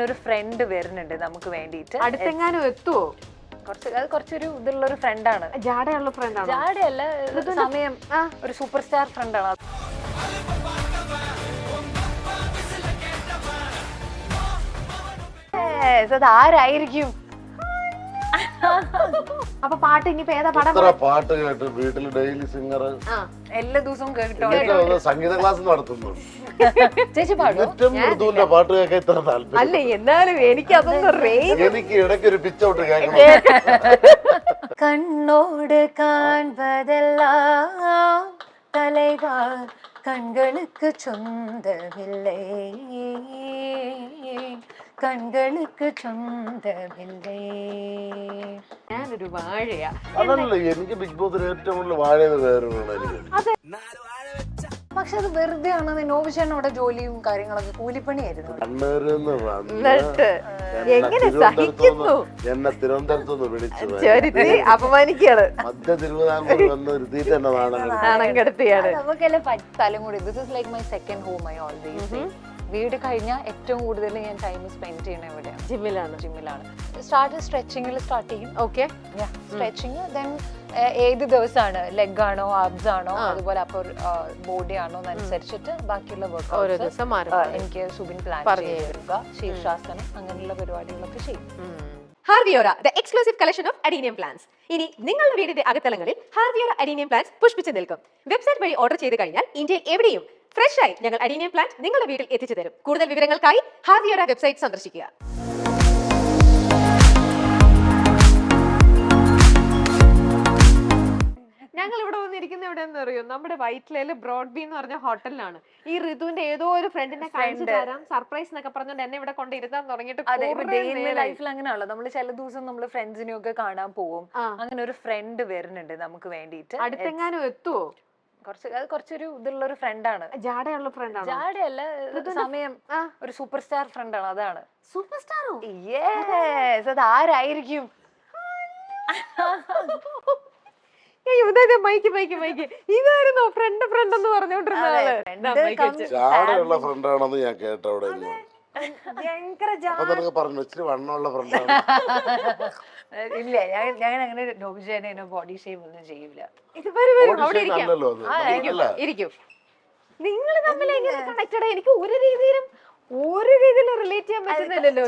ഒരു ഫ്രണ്ട് വരുന്നുണ്ട് നമുക്ക് വേണ്ടിയിട്ട്. അടുത്തെങ്ങാനും എത്തുവോ? കുറച്ചൊരു ഇതുള്ള ഒരു ഫ്രണ്ടാണ്. ജാടയുള്ള ഫ്രണ്ടാണ്? ജാടയല്ല, സമയം ഒരു സൂപ്പർ സ്റ്റാർ ഫ്രണ്ടാണ്. അത് ആരായിരിക്കും? അപ്പൊ പാട്ട് ഇനിയിപ്പോ ഏതാ പടം? പാട്ട് കേട്ട് വീട്ടിൽ ഡെയിലി സിംഗർ എല്ലാ ദിവസവും കേട്ടോ. സംഗീത ക്ലാസ് നടത്തുന്നു. ചേച്ചി പാടും മൃദുവിന്റെ പാട്ട് കേൾക്കാൻ ഇത്ര താല്പര്യം. അല്ല എന്നാലും എനിക്ക് അതൊന്നും എനിക്ക് ഇടയ്ക്ക് ഒരു പിച്ച് ഔട്ട് കേൾക്കണം. കണ്ണോട് കാൺപതെല്ലാം தலைவா கண்களுக்கு சொந்தமில்லை, കണ്ണുകൾക്ക് സ്വന്തമില്ലേ. ഞാനൊരു വാഴയാ. അതല്ല, എനിക്ക് ബിഗ് ബോസിൽ ഏറ്റവും കൂടുതൽ വാഴയുടെ പേരുകളാണ് എനിക്ക്. പക്ഷെ അത് വെറുതെ ആണ്. നോബിച്ചേട്ടൻ അവിടെ ജോലിയും കാര്യങ്ങളൊക്കെ കൂലിപ്പണിയായിരുന്നു. കണ്ണൂരിന്ന് എങ്ങനെ സഹിക്കുന്നു? എന്നെ തിരുവനന്തപുരത്തുനിന്ന് വിളിച്ചു അപമാനിക്കാണ്. മധ്യ തിരുവിതാംകൂർ വന്ന് ഒരു തീറ്റ എന്നെ നാണം കെടുത്തിയാണ്. നമുക്കെല്ലാം സ്ഥലം കൂടി. This is like my second home. I always വീട് കഴിഞ്ഞാൽ ഏറ്റവും കൂടുതൽ ഞാൻ ടൈം സ്പെൻഡ് ചെയ്യണ എവിടെയാണ്? ജിമ്മിലാണ്. സ്ട്രെച്ചിങ്ങിൽ സ്റ്റാർട്ട് ചെയ്യും. Okay, stretching. ദെൻ ഏത് ദിവസമാണ്, ലെഗ് ആണോ ആബ്സ് ആണോ അതുപോലെ അപ്പർ ബോഡി ആണോ എന്നനുസരിച്ചിട്ട് ബാക്കിയുള്ള വർക്ക് എനിക്ക് സുബിൻ പ്ലാൻ ചെയ്യുക. ശീർഷാസനം അങ്ങനെയുള്ള പരിപാടികളൊക്കെ ചെയ്യും. ഹാർവിയോറ, the exclusive collection of adenium plants. ഇനി നിങ്ങളുടെ വീടിന്റെ അകത്തളങ്ങളിൽ ഹാർവിയോറ adenium plants പുഷ്പിച്ചു നിൽക്കും. വെബ്സൈറ്റ് വഴി ഓർഡർ ചെയ്ത് കഴിഞ്ഞാൽ ഇന്ത്യയിൽ എവിടെയും ഫ്രഷ് ആയി ഞങ്ങൾ adenium plant നിങ്ങളുടെ വീട്ടിൽ എത്തിച്ചു തരും. കൂടുതൽ വിവരങ്ങൾക്കായി ഹാർവിയോറ വെബ്സൈറ്റ് സന്ദർശിക്കുക. ഞങ്ങൾ ഇവിടെ വന്നിരിക്കുന്ന എവിടെയെന്ന് അറിയോ? നമ്മുടെ വൈറ്റ്ലയില് ബ്രോഡ്ബി എന്ന് പറഞ്ഞ ഹോട്ടലിലാണ്. ഈ ഋതുവിന്റെ ഏതോ ഒരു ഫ്രണ്ടിനെ കാണിച്ചു തരാം സർപ്രൈസ് എന്നൊക്കെ പറഞ്ഞോണ്ട് എന്നെ ഇവിടെ കൊണ്ട് ഇരുത്താൻ തുടങ്ങിയിട്ട് ലൈഫിൽ അങ്ങനെയാണല്ലോ. നമ്മള് ചില ദിവസം നമ്മള് ഫ്രണ്ട്സിനെ ഒക്കെ കാണാൻ പോവും. അങ്ങനെ ഒരു ഫ്രണ്ട് വരുന്നുണ്ട് നമുക്ക് വേണ്ടിയിട്ട്. അടുത്തെങ്ങാനും എത്തുവോ? കുറച്ചൊരു ഇതുള്ള ഒരു ഫ്രണ്ടാണ്. ജാടയുള്ള ഫ്രണ്ടാണ്? ജാടയല്ല, സമയം ഒരു സൂപ്പർ സ്റ്റാർ ഫ്രണ്ടാണ്. അതാണ് സൂപ്പർ സ്റ്റാറോ? യെസ്. അത് ആരായിരിക്കും? ഇതായിരുന്നോ ഫ്രണ്ട് എന്ന് പറഞ്ഞോണ്ടിരുന്ന ആള്? ജാടയുള്ള ഫ്രണ്ടാണെന്ന് ഞാൻ കേട്ട അവിടെ പറഞ്ഞു. ഇച്ചിരി വണ്ണമുള്ള ഫ്രണ്ടാണ്. ഇല്ല, ഞാൻ അങ്ങനെ നോബിച്ചേനെ ബോഡി ഷേപ്പ് ഒന്നും ചെയ്യൂല. നിങ്ങൾ തമ്മിൽ എങ്ങനെ കണക്റ്റഡ്? എനിക്ക് ഒരു രീതിയിലും റിലേറ്റ് ചെയ്യാൻ പറ്റുന്നില്ലല്ലോ.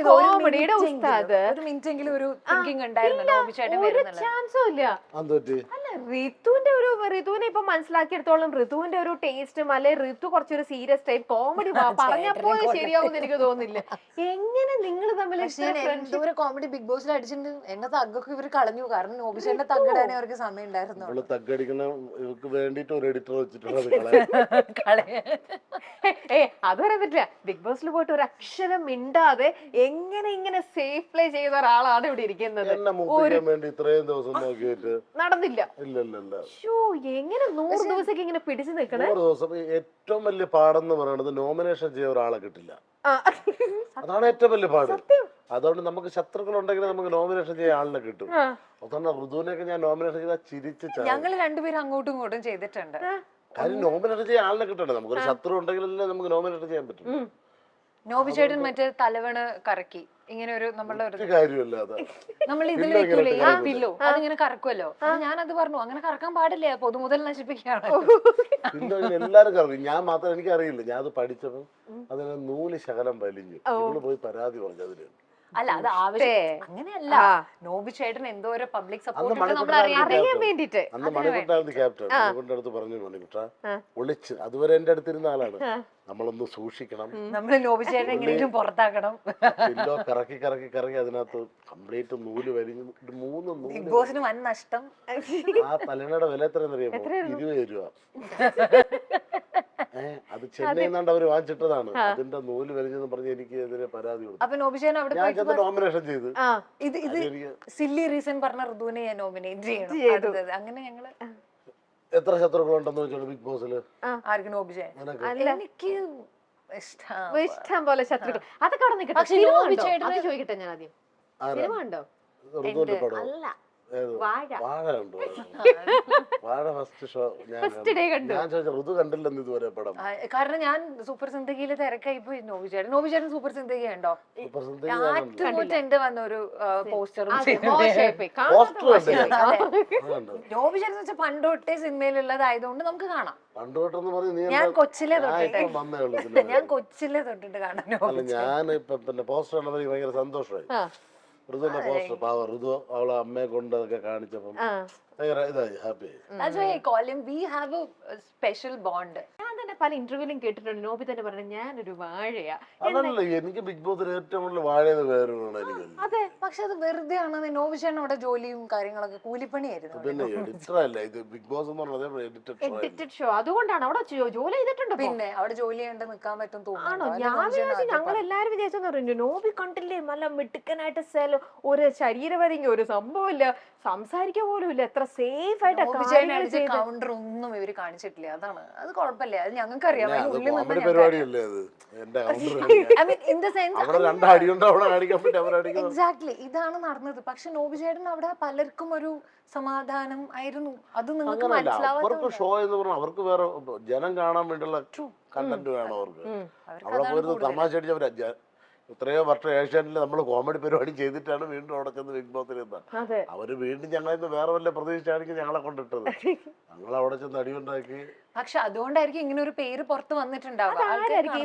കോമഡിയുടെ ഉസ്താദ്. ഒരു മിനിറ്റെങ്കിലും ഒരു തിങ്കിങ് ഉണ്ടായിരുന്നു നോബിച്ചേട്ടൻ വരുന്നില്ല. ചാൻസും ഇല്ല. അല്ല, ഋതുവിനെ ഇപ്പൊ മനസ്സിലാക്കിയെടുത്തോളം ഋതുവിന്റെ ഒരു ടേസ്റ്റും അല്ലെ ഋതു കുറച്ചൊരു സീരിയസ് ടൈപ്പ് കോമഡി പറഞ്ഞപ്പോ ശരിയാവും എനിക്ക് തോന്നുന്നില്ല. എങ്ങനെ നിങ്ങൾ തമ്മിൽ കോമഡി ബിഗ് ബോസിൽ അടിച്ചിട്ടുണ്ട്. എന്നെ തഗ്ഗൊക്കെ ഇവര് കളഞ്ഞു. കാരണം നോബിച്ചേട്ടന്റെ തഗ്ഗിടാനേ അവർക്ക് സമയം ഉണ്ടായിരുന്നു. തഗ്ഗടിക്കുന്ന ഇവർക്ക് വേണ്ടിട്ട് ഒരു എഡിറ്റർ വെച്ചിട്ടുണ്ട്. അത് പറയാൻ പറ്റില്ല. ബിഗ് ബോസിൽ പോയിട്ട് ഒരു അക്ഷരം മിണ്ടാതെ എങ്ങനെ ഇങ്ങനെ സേഫ് പ്ലേ ചെയ്ത ഒരാളാണ് ഇവിടെ ഇരിക്കുന്നത്. നടന്നില്ല. എങ്ങനെ 100 ദിവസം ഇങ്ങനെ പിടിച്ചു നിൽക്കണേ? ഏറ്റവും വലിയ പാടെന്ന് പറയുന്നത് നോമിനേഷൻ ചെയ്യാൻ ഒരാളെ കിട്ടില്ല. അതാണ് ഏറ്റവും വലിയ പാട്. അതുകൊണ്ട് നമുക്ക് ശത്രുക്കൾ ഉണ്ടെങ്കിൽ നമുക്ക് നോമിനേഷൻ ചെയ്യാൻ ആളിനെ കിട്ടും. അതാണ് ഋതുവിനെയൊക്കെ ഞാൻ നോമിനേഷൻ ചെയ്താൽ ചിരിച്ച് ഞങ്ങൾ രണ്ടുപേരും അങ്ങോട്ടും ഇങ്ങോട്ടും ചെയ്തിട്ടുണ്ട്. കാര്യം നോമിനേഷൻ ചെയ്യാൻ ആളിനെ കിട്ടണ്ടേ? നമുക്കൊരു ശത്രു ഉണ്ടെങ്കിലല്ലേ നമുക്ക് നോമിനേഷൻ ചെയ്യാൻ പറ്റും. നോബിച്ചേട്ടൻ മറ്റേ തലവണ് കറക്കി ഇങ്ങനെ ഒരു നമ്മളുടെ നമ്മൾ ഇതിൽ പില്ലോ അതിങ്ങനെ കറക്കുമല്ലോ. ഞാനത് പറഞ്ഞു, അങ്ങനെ കറക്കാൻ പാടില്ല, പൊതുമുതൽ നശിപ്പിക്കുകയാണ്. എല്ലാരും കറക്കും, ഞാൻ മാത്രം എനിക്ക് അറിയില്ല. ഞാൻ അത് പഠിച്ചപ്പോ അതിന് 100 ശകലം വലിഞ്ഞു. ഇവള് പോയി പരാതി പറഞ്ഞു അതിന്. അല്ല, അത് ആവശ്യം അങ്ങനെയല്ല. നോബിച്ചേട്ടൻ എന്തോ ഒരു പബ്ലിക് സപ്പോർട്ട് അറിയാൻ വേണ്ടിട്ട് അന്ന് മണിക്കുട്ടായിരുന്നു ക്യാപ്റ്റൻ. മണിക്കുട്ടിന്റെ അടുത്ത് പറഞ്ഞു, മണിക്കുട്ട ഒളിച്ച് അതുവരെ എന്റെ അടുത്തിരുന്ന ആളാണ്, നമ്മളൊന്ന് സൂക്ഷിക്കണം, നമ്മള് നോബിച്ചേട്ടൻ എങ്ങനെയും പുറത്താക്കണം. പില്ലോ കറക്കി കറക്കി കറക്കി അതിനകത്ത് കംപ്ലീറ്റ് നൂല് വലിഞ്ഞു. 3 നൂല്. ബിഗ് ബോസിന് വൻ നഷ്ടം. ആ തലയുടെ വില എത്രയെന്ന് അറിയാമോ? 20 രൂപ. അത് ചെന്നൈന്നാണ്ട് അവര് വാങ്ങിച്ചിട്ടതാണ്. അതിന്റെ നൂല് വലിഞ്ഞെന്ന് പറഞ്ഞ് എനിക്ക് എതിരെ പരാതി കൊടുത്തു. അപ്പൊ നോബിച്ചേട്ടൻ അവിടെ നോമിനേഷൻ ചെയ്ത് ഇത് സില്ലി റീസൺ പറഞ്ഞ ഋതുവിനെ ഞാൻ നോമിനേറ്റ് ചെയ്യണം. അങ്ങനെ ഞങ്ങള് എത്ര ശത്രുക്കളുണ്ടെന്ന് വെച്ചാൽ ബിഗ് ബോസില് ആർക്കും നോബിച്ചേട്ടൻ എനിക്ക് ഇഷ്ടം പോലെ ശത്രുക്കൾ. അതൊക്കെ അവിടെ നിൽക്കട്ടെ. ചോദിക്കട്ടെ ഞാൻ ആദ്യം, സിനിമ ഉണ്ടോ? അല്ല, വാഴ കണ്ടു. വാഴ ഫസ്റ്റ് ഷോ ഞാൻ കണ്ടു. ഞാൻ ചോദിച്ചു ഋതു കണ്ടില്ലെന്ന് ഇതുവരെ പടം. കാരണം ഞാൻ സൂപ്പർ സിന്ദഗിയില് തിരക്കായി പോയി. നോബിചേട്ടൻ സൂപ്പർ സിന്ദഗി ഉണ്ടോ? സൂപ്പർ സിന്ദഗി എന്റെ വന്ന ഒരു പോസ്റ്ററും നോബിചേട്ടൻ വെച്ചാൽ പണ്ട് തൊട്ടേ സിനിമയിലുള്ളതായതുകൊണ്ട് നമുക്ക് കാണാം. പണ്ട് തൊട്ടെന്ന് പറഞ്ഞ് ഞാൻ കൊച്ചിലെ തൊട്ടിട്ട് വന്നേ ഉള്ളൂ. ഞാൻ കൊച്ചിലെ തൊട്ടിട്ട് കാണാൻ. അല്ല ഞാൻ ഇപ്പൊ പിന്നെ പോസ്റ്റർ കണ്ടപ്പോൾ എനിക്ക് ഭയങ്കര സന്തോഷമായി. ഋതുവിന്റെ പോസ്റ്റർ പാവ ഋതു അവളെ അമ്മയെ കൊണ്ട് അതൊക്കെ കാണിച്ചപ്പം ഭയങ്കര ഇതായി happy. That's why I call him. We have a special bond. ഞാൻ തന്നെ പല ഇന്റർവ്യൂലും കേട്ടിട്ടുണ്ട് നോബി തന്നെ പറഞ്ഞു ഞാനൊരു വാഴയാ. അതല്ല എനിക്ക് ബിഗ് ബോസിൽ ഏറ്റവും കൂടുതൽ വാഴയെന്ന് പേരാണ് എനിക്ക്. അതെ, പക്ഷെ അത് വെറുതെ ആണ്. നോബിചേട്ടൻ അവിടെ ജോലിയും കാര്യങ്ങളൊക്കെ കൂലിപ്പണിയായിരുന്നു. പിന്നെ എഡിറ്റർ അല്ല ഇത് ബിഗ് ബോസ് എന്ന് പറഞ്ഞത് എഡിറ്റഡ് ഷോ. അതുകൊണ്ടാണ് അവിടെ ജോലി ചെയ്തിട്ടുണ്ട്. പിന്നെ അവിടെ ജോലി ചെയ്യേണ്ട നിൽക്കാൻ പറ്റും തോന്നുന്നു. ഞാൻ വിചാരിച്ചു ഞങ്ങൾ എല്ലാരും വിചാരിച്ചെന്ന് പറഞ്ഞു നോബി കണ്ടില്ലേ നല്ല മിടുക്കനായിട്ട് ഒരു ശരീരവരിങ്ങ ഒരു സംഭവമില്ല, സംസാരിക്കുക പോലും ഇല്ല, എത്ര സേഫ് ആയിട്ട് കൗണ്ടർ ഒന്നും ഇവര് കാണിച്ചിട്ടില്ല. അതാണ് അത് കുഴപ്പമില്ല, അത് ഞങ്ങൾക്ക് അറിയാം. എക്സാക്ട്ലി ഇതാണ് നടന്നത്. പക്ഷെ നോബിചേട്ടൻ അവിടെ പലർക്കും ഒരു സമാധാനം ആയിരുന്നു. അത് നിങ്ങൾക്ക് മനസ്സിലാവാത്ത ഷോ എന്ന് പറഞ്ഞാൽ അവർക്ക് വേറെ ജനം കാണാൻ വേണ്ടിയുള്ള കണ്ടന്റ് വേണം അവർക്ക്. അവിടെ പോയിരുന്ന് തമാശ അടിച്ചവരാ. ഇത്രയോ വർഷം ഏഷ്യാനിൽ നമ്മൾ കോമഡി പരിപാടി ചെയ്തിട്ടാണ് വീണ്ടും അവിടെ ചെന്ന് ബിഗ് ബോസിൽ എത്താൻ. അവര് വീണ്ടും ഞങ്ങളിന്ന് വേറെ വല്ല പ്രതീക്ഷയാണെങ്കിൽ ഞങ്ങളെ കൊണ്ടിട്ടത്. ഞങ്ങൾ അവിടെ ചെന്ന് അടിയുണ്ടാക്കി. പക്ഷെ അതുകൊണ്ടായിരിക്കും ഇങ്ങനെ ഒരു പേര് പുറത്ത് വന്നിട്ടുണ്ടാവുക.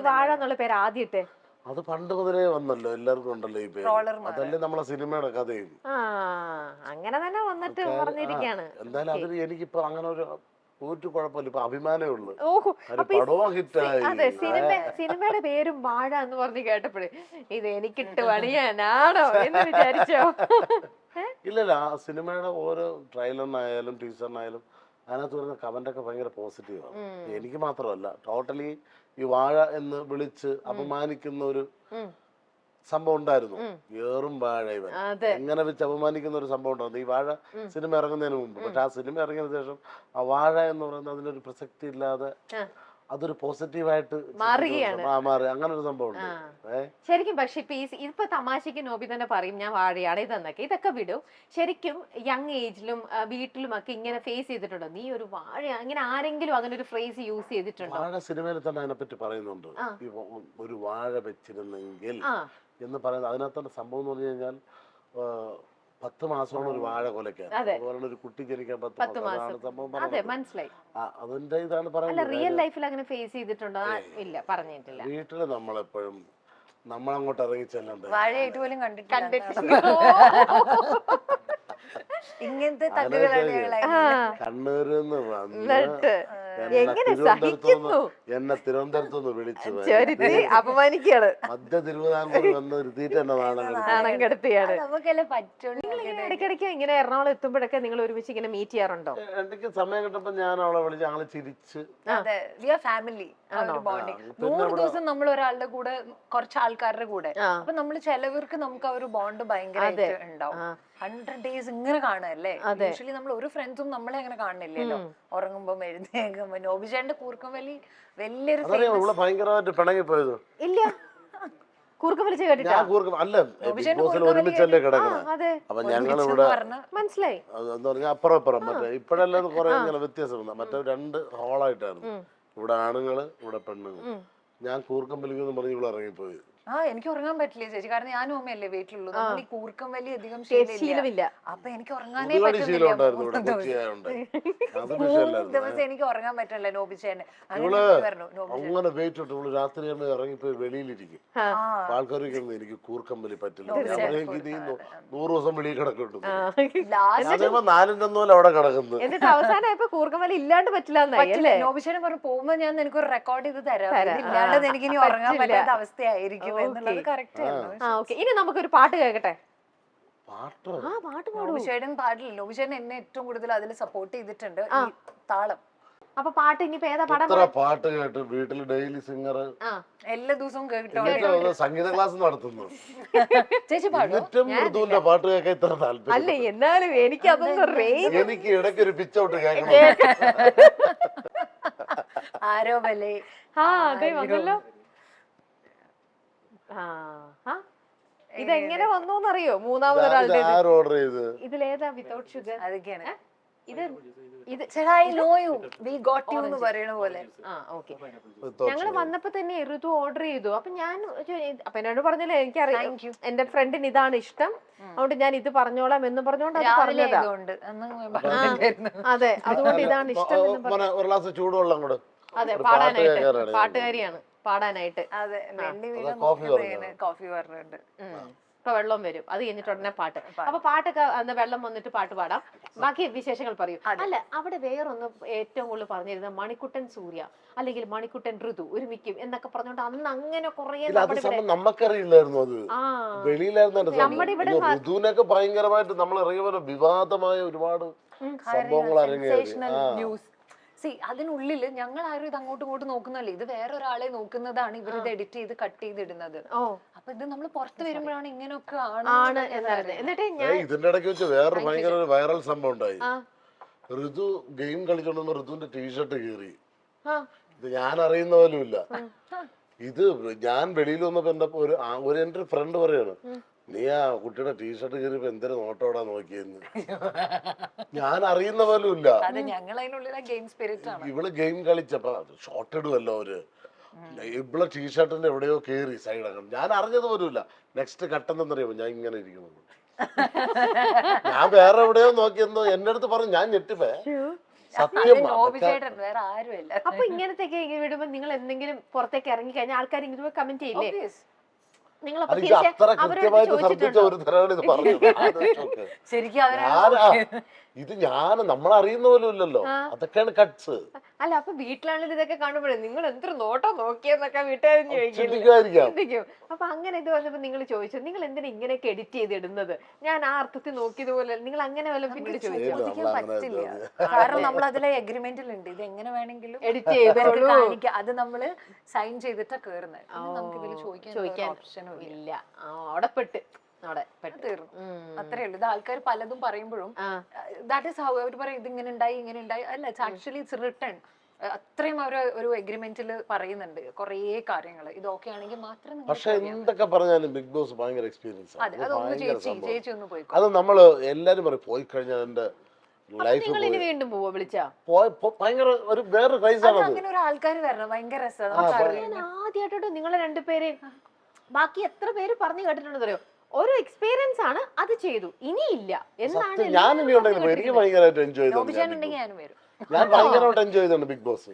വാഴ എന്നുള്ള പേര് ആദ്യത്തെ അത് പണ്ട് മുതലേ വന്നല്ലോ, എല്ലാവർക്കും ഉണ്ടല്ലോ ഈ പേര്. അതല്ലേ നമ്മളെ സിനിമയുടെ കഥയും. അങ്ങനെ തന്നെ വന്നിട്ട് പറഞ്ഞിരിക്കാണ്. എന്തായാലും അതിൽ എനിക്കിപ്പോ അങ്ങനെ ഒരു കുഴപ്പമില്ല, ഇപ്പൊ അഭിമാനമേ ഉള്ളു. പടവും ഹിറ്റായി. അതെ, സിനിമയുടെ പേരും വാഴ എന്ന് പറഞ്ഞ് കേട്ടപ്പോഴേ ഇത് എനിക്കിട്ട് പണിയാനാണോ എന്ന് വിചാരിച്ചോ? ഇല്ലല്ല, ആ സിനിമയുടെ ഓരോ ട്രെയിലറിനായാലും ടീച്ചറിനായാലും അതിനകത്ത് വരുന്ന കമന്റ് ഒക്കെ ഭയങ്കര പോസിറ്റീവാണ്. എനിക്ക് മാത്രമല്ല, ടോട്ടലി ഈ വാഴ എന്ന് വിളിച്ച് അപമാനിക്കുന്ന ഒരു സംഭവം ഉണ്ടായിരുന്നു. ഏറും വാഴ ഇവൻ എങ്ങനെ വെച്ച് അപമാനിക്കുന്ന ഒരു സംഭവം ഉണ്ടായിരുന്നു ഈ വാഴ സിനിമ ഇറങ്ങുന്നതിന് മുമ്പ്. പക്ഷെ ആ സിനിമ ഇറങ്ങിയതിനു ശേഷം ആ വാഴ എന്ന് പറയുന്നത് അതിനൊരു പ്രസക്തി ഇല്ലാതെ അതൊരു പോസിറ്റീവായിട്ട് മാറി, അങ്ങനെ ഒരു സംഭവം ഉണ്ട് ശരിക്കും. പക്ഷെ ഇപ്പൊ തമാശക്ക് നോബി തന്നെ പറയും ഞാൻ വാഴയാണ് ഇതെന്നൊക്കെ. ഇതൊക്കെ വിടും. ശരിക്കും യങ് ഏജിലും വീട്ടിലും ഒക്കെ ഇങ്ങനെ ഫേസ് ചെയ്തിട്ടുണ്ടോ? നീ ഒരു വാഴ, അങ്ങനെ ആരെങ്കിലും അങ്ങനെ ഒരു ഫ്രേസ് യൂസ് ചെയ്തിട്ടുണ്ടോ? വാഴ സിനിമയിൽ തന്നെ അതിനെപ്പറ്റി പറയുന്നുണ്ട്. ഒരു വാഴ വെച്ചിരുന്നെങ്കിൽ എന്ന് പറയുന്നത്. അതിനകത്തുള്ള സംഭവം എന്ന് പറഞ്ഞു കഴിഞ്ഞാൽ 10 മാസമാണ് ഒരു വാഴ കൊലയ്ക്കാൻ. അതുപോലെ ഒരു കുട്ടി ജനിക്കാൻ 10 മാസം സംഭവം മനസ്സിലായി. അതിന്റെ ഇതാണ് പറയുന്നത്. റിയൽ ലൈഫിൽ അങ്ങനെ ഫേസ് ചെയ്തിട്ടുണ്ടോ? ഇല്ല, പറഞ്ഞിട്ടില്ല. വീട്ടില് നമ്മളെപ്പോഴും നമ്മളങ്ങോട്ട് ഇറങ്ങി ചെല്ലണ്ടേ. വാഴയായിട്ട് പോലും കണ്ടിട്ടില്ല. ഇങ്ങനത്തെ കണ്ണൂരിൽ നിന്ന് വന്ന് എന്നെ തിരുവനന്തപുരത്തുനിന്ന് വിളിച്ചു അപമാനിക്കാണ്. മധ്യ തിരുവിതാംകൂർ വന്ന് ഇരുത്തിയിട്ട് എന്നെ നാണം കെടുത്തിയാണ്. നമുക്കല്ലേ പറ്റുള്ളൂ. ഇടയ്ക്കിടയ്ക്ക് ഇങ്ങനെ എറണാകുളം എത്തുമ്പോഴൊക്കെ നിങ്ങൾ ഒരുമിച്ച് ഇങ്ങനെ മീറ്റ് ചെയ്യാറുണ്ടോ? എനിക്ക് സമയം കിട്ടുമ്പോ ഞാൻ അവളെ വിളിച്ച് ഞങ്ങള് ചിരിച്ച്. ഫാമിലി 100 ദിവസം നമ്മൾ ഒരാളുടെ കൂടെ, കുറച്ച് ആൾക്കാരുടെ കൂടെ, അപ്പൊ നമ്മള് ചിലവർക്ക് നമുക്ക് ആ ഒരു ബോണ്ട് ഭയങ്കര ഉണ്ടാവും. 100 days ഇങ്ങനെ കാണല്ലേ. ആക്ച്വലി നമ്മൾ ഒരു ഫ്രണ്ട്സും നമ്മളെ അങ്ങനെ കാണുന്നില്ലല്ലോ. ഉറങ്ങുമ്പോ എഴുന്നേക്കുമ്പോ. നോബിചേട്ടന്റെ കൂർക്കം വലി വലിയൊരു ഭയങ്കരമായിട്ട് പിണങ്ങി പോയത് ഇല്ല. കൂർക്കം വലിച്ച് കേട്ടിട്ടാ? അല്ല, ഒരുമിച്ചല്ലേ കിടക്കണേ. അപ്പൊ ഞങ്ങളിവിടെ മനസ്സിലായി എന്ന് പറഞ്ഞാൽ അപ്പുറം അപ്പുറം മറ്റേ ഇപ്പഴല്ലാതെ കുറെ ഇങ്ങനെ വ്യത്യാസം. മറ്റേ 2 ഹോളായിട്ടായിരുന്നു. ഇവിടെ ആണുങ്ങള്, ഇവിടെ പെണ്ണുങ്ങൾ. ഞാൻ കൂർക്കം വലിക്കുന്നു പറഞ്ഞ് ഇവിടെ ഇറങ്ങിപ്പോയി. എനിക്ക് ഉറങ്ങാൻ പറ്റില്ല ചേച്ചി, കാരണം ഞാനും അമ്മയല്ലേ വീട്ടിലുള്ളൂ. നമ്മൾ ഈ കൂർക്കം വലി അധികം ശീലമില്ല. അപ്പൊ എനിക്ക് ഉറങ്ങാനേ പറ്റുന്നില്ല. ദിവസം എനിക്ക് ഉറങ്ങാൻ പറ്റില്ല. നോബിച്ചേനെ അങ്ങനെ വെയിറ്റ് ഇട്ട് നമ്മള് രാത്രി ഇറങ്ങിപ്പോയി വെളിയിലിരിക്കും. ആൾക്കാർക്ക് എനിക്ക് കൂർക്കം വലി പറ്റില്ല. 100 ദിവസം വെളിയിൽ കിടക്കിട്ടു. 4 അവിടെ കിടക്കുന്നു. എന്നിട്ട് അവസാനമായപ്പോ കൂർക്കം വലി ഇല്ലാണ്ട് പറ്റില്ല. നോബിച്ചേനെ പറഞ്ഞു പോകുമ്പോ ഞാൻ എനിക്കൊരു റെക്കോർഡ് ചെയ്ത് തരാം, ഇല്ലാണ്ട് എനിക്ക് ഇനി ഉറങ്ങാൻ പറ്റാത്ത അവസ്ഥയായിരിക്കും. ഇനി നമുക്കൊരു പാട്ട് കേൾക്കട്ടെ. നോബിചേട്ടൻ പാടില്ല. നോബിചേട്ടൻ എന്നെ ഏറ്റവും കൂടുതൽ അതിൽ സപ്പോർട്ട് ചെയ്തിട്ടുണ്ട്, ഈ താളം. അപ്പൊ പാട്ട് ഇനിയിപ്പോ ഏതാ പാട്ട് കേട്ട് വീട്ടിൽ ഡെയിലി സിംഗർ എല്ലാ ദിവസവും കേട്ടോ. സംഗീത ക്ലാസ് നടത്തുന്നു. ചേച്ചി പാടും. പാട്ട് കേൾക്കാൻ ഇത്ര താല്പര്യം. അല്ല, എന്നാലും എനിക്ക് എനിക്ക് ഇടയ്ക്ക് ഒരു പിച്ച് ഔട്ട് കേൾക്കണം. ആരോ ബലേ. അതെ വന്നല്ലോ. ഇതെങ്ങനെ വന്നു എന്നറിയോ? മൂന്നാമത് ഒരാളുടെ ആര് ഓർഡർ ചെയ്ത്? ഇതിലേതാ വിത്തൗട്ട് ഷുഗർ? അതൊക്കെയാണ് ഇത് ഇത് പറയണ പോലെ. ഞങ്ങള് വന്നപ്പോ തന്നെ ഋതു ഓർഡർ ചെയ്തു. അപ്പൊ ഞാൻ അപ്പൊ എന്നോട് പറഞ്ഞല്ലേ, എനിക്കറിയാം എന്റെ ഫ്രണ്ടിന് ഇതാണ് ഇഷ്ടം, അതുകൊണ്ട് ഞാൻ ഇത് പറഞ്ഞോളാം എന്ന് പറഞ്ഞോണ്ട് അത് പറഞ്ഞതാ. അതെ, അതുകൊണ്ട് ഇതാണ് ഇഷ്ടം എന്ന് പറഞ്ഞു. ഒരു ഗ്ലാസ് ചൂടുവെള്ളം കൂടെ. അതെ, പാടാനായിട്ട്, പാട്ടുകാരിയാണ്, പാടാനായിട്ട്. അതെ, കോഫി പറഞ്ഞിട്ടുണ്ട്. ഇപ്പൊ വെള്ളം വരും, അത് കഴിഞ്ഞിട്ട് ഉടനെ പാട്ട്. അപ്പൊ പാട്ടൊക്കെ അന്ന് വെള്ളം വന്നിട്ട് പാട്ട് പാടാം. ബാക്കി വിശേഷങ്ങൾ പറയൂ. അല്ല, അവിടെ വേറൊന്ന് ഏറ്റവും കൂടുതൽ പറഞ്ഞിരുന്ന മണിക്കുട്ടൻ സൂര്യ അല്ലെങ്കിൽ മണിക്കുട്ടൻ ഋതു ഒരുമിക്കും എന്നൊക്കെ പറഞ്ഞോണ്ട് അന്ന് അങ്ങനെ കുറെ നമുക്കറിയില്ലായിരുന്നു. അത് വെളിയിലായിരുന്നു. ഋതുവിനൊക്കെ ഭയങ്കരമായിട്ട് നമ്മൾ അറിയുന്ന വിവാദമായ ഒരുപാട് സംഭവങ്ങൾ അരങ്ങേറി. അതിനുള്ളിൽ ഞങ്ങൾ ആരും ഇത് അങ്ങോട്ടും ഇങ്ങോട്ടും നോക്കുന്നല്ലേ, ഇത് വേറൊരാളെ നോക്കുന്നതാണ് ഇവരിത് എഡിറ്റ് ചെയ്ത് കട്ട് ചെയ്തിടുന്നത്. അപ്പൊ ഇത് നമ്മൾ പുറത്ത് വരുമ്പോഴാണ് ഇങ്ങനെയൊക്കെ ആണ്. എന്നിട്ട് ഇതിന്റെ ഇടയ്ക്ക് വെച്ച് വേറൊരു ഭയങ്കര വൈറൽ സംഭവം ഉണ്ടായി. ഋതു ഗെയിം കളിച്ചോണ്ടെന്ന് ഋതുവിന്റെ ടീഷർട്ട് കീറി. ഇത് ഞാൻ അറിയുന്ന പോലും ഇല്ല. ഇത് ഞാൻ വെളിയിൽ വന്നപ്പോ എന്റെ ഫ്രണ്ട് പറയാണ്, നീ ആ കുട്ടിയുടെ ടീഷർട്ട് കീറിയപ്പോ എന്തൊരു നോട്ടോടാ നോക്കിയെന്ന്. ഞാൻ അറിയുന്ന പോലും ഇല്ല. ഇവള് ഗെയിം കളിച്ചപ്പോ ഷോർട്ട് ഇടുമല്ലോ അവര്, ഇവളെ ടീഷർട്ടിന്റെ എവിടെയോ കേറി സൈഡൊക്കെ. ഞാൻ അറിഞ്ഞത് പോലും ഇല്ല. നെക്സ്റ്റ് കട്ടെന്നറിയുമ്പോ ഞാൻ ഇങ്ങനെ ഇരിക്കുന്നു. ഞാൻ വേറെ എവിടെയോ നോക്കിയെന്നോ എന്റെ അടുത്ത് പറഞ്ഞു. ഞാൻ ഞെട്ടിപ്പേ. സത്യം. അപ്പൊ ഇങ്ങനത്തെയൊക്കെ വിടുമ്പോ നിങ്ങൾ എന്തെങ്കിലും പുറത്തേക്ക് ഇറങ്ങി കഴിഞ്ഞാൽ ആൾക്കാർ ഇങ്ങനെ കമന്റ് ചെയ്യില്ലേ? ഇത് ഞാൻ നമ്മളറിയുന്ന പോലും ഇല്ലല്ലോ. അതൊക്കെയാണ് കട്ട്സ്. അല്ല, അപ്പൊ വീട്ടിലാണെങ്കിൽ ഇതൊക്കെ കാണുമ്പോഴേ നിങ്ങൾ എന്തൊരു നോട്ടോ നോക്കിയെന്നൊക്കെ വീട്ടുകാരും ചോദിക്കും. അപ്പൊ അങ്ങനെ ഇത് വന്നപ്പോ നിങ്ങൾ ചോദിച്ചു, നിങ്ങൾ എന്തിനാ ഇങ്ങനെയൊക്കെ എഡിറ്റ് ചെയ്ത് ഇടുന്നത്? ഞാൻ ആ അർത്ഥത്തിൽ നോക്കിയതുപോലെ നിങ്ങൾ അങ്ങനെ വല്ല പിന്നീട് ചോദിക്കാൻ പറ്റില്ല. കാരണം നമ്മൾ അതിലെ എഗ്രിമെന്റിലുണ്ട് ഇത് എങ്ങനെ വേണമെങ്കിലും എഡിറ്റ് ചെയ്ത് അത് നമ്മള് സൈൻ ചെയ്തിട്ടാ കേറുന്നത്. നമുക്ക് ഇതിൽ ചോദിക്കാൻ ഓപ്ഷനും ഇല്ല. അവിടെ പെട്ട് തീർന്നു. അത്രേ ഉള്ളൂ. ഇത് ആൾക്കാർ പലതും പറയുമ്പോഴും ദാറ്റ് ഈസ് ഹൗ അവർ പറയും ഇത് ഇങ്ങനെ ഉണ്ടായി ഇങ്ങനെ ഉണ്ടായി. അല്ല, ഇറ്റ്സ് ആക്ച്വലി ഇറ്റ്സ് റിട്ടൺ. അത്രയും അവർ ഒരു എഗ്രിമെന്റിൽ പറയുന്നുണ്ട് കുറേ കാര്യങ്ങൾ. ഇത് ഓക്കെ ആണെങ്കിൽ മാത്രം. പക്ഷെ എന്തൊക്കെ പറഞ്ഞാലും ബിഗ് ബോസ് ഭയങ്കര എക്സ്പീരിയൻസ് ആണ്. ചേച്ചി ഒന്ന് പോയി. അത് നമ്മള് എല്ലാരും പറയും പോയി കഴിഞ്ഞാൽ എന്റെ ലൈഫ് വീണ്ടും പോവോ വിളിച്ചാ ഭയങ്കര ഒരു വേറെ ക്രൈസാണ്. അങ്ങനെ ഒരു ആൾക്കാർ വരണം, ഭയങ്കര ആദ്യമായിട്ടോ നിങ്ങളെ രണ്ടുപേരെ. ബാക്കി എത്ര പേര് പറഞ്ഞു കേട്ടിട്ടുണ്ടെന്നറിയോ? ഒരു എക്സ്പീരിയൻസ് ആണ്, അത് ചെയ്തു, ഇനിയില്ല എന്നാണ്. ഞാൻ എനിക്ക് ഭയങ്കരമായിട്ട് എൻജോയ് ചെയ്തു. ഞാൻ ഭയങ്കരമായിട്ട് എൻജോയ് ചെയ്തിട്ടുണ്ട് ബിഗ് ബോസ്.